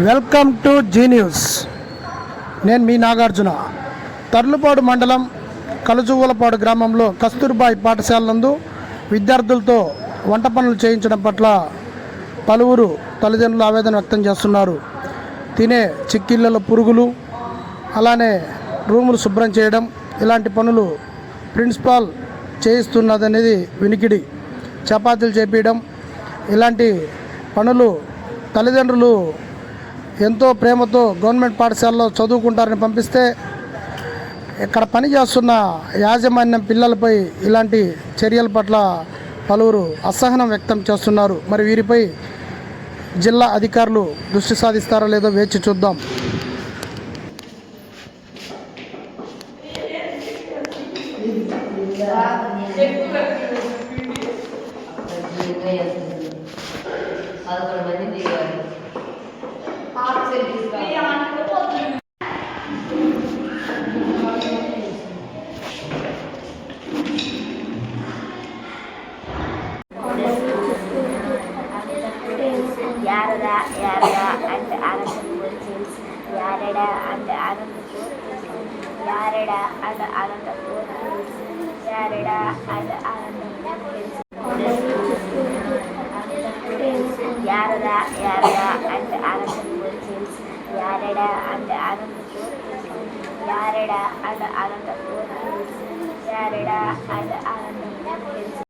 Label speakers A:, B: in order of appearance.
A: Welcome to G news. నేను మీ నాగార్జున. తర్లుపాడు మండలం కలుజువ్వలపాడు గ్రామంలో కస్తూర్బాయి పాఠశాల నందు విద్యార్థులతో వంట పనులు చేయించడం పట్ల పలువురు తల్లిదండ్రులు ఆవేదన వ్యక్తం చేస్తున్నారు. తినే చిక్కిళ్ళలో పురుగులు, అలానే రూములు శుభ్రం చేయడం, ఇలాంటి పనులు ప్రిన్సిపాల్ చేయిస్తున్నదనేది వినికిడి. చపాతీలు చేపించడం, ఇలాంటి పనులు తల్లిదండ్రులు ఎంతో ప్రేమతో గవర్నమెంట్ పాఠశాలలో చదువుకుంటారని పంపిస్తే ఇక్కడ పనిచేస్తున్న యాజమాన్యం పిల్లలపై ఇలాంటి చర్యల పట్ల పలువురు అసహనం వ్యక్తం చేస్తున్నారు. మరి వీరిపై జిల్లా అధికారులు దృష్టి సాధిస్తారో లేదో వేచి చూద్దాం.
B: Yarada and Anantapur Hills. Yarada and Anantapur Hills. Yarada and Anantapur Hills. Yarada and Anantapur Hills. Yarada and Anantapur Hills. Yarada and Anantapur Hills. Yarada and Anantapur Hills. Yarada and Anantapur Hills.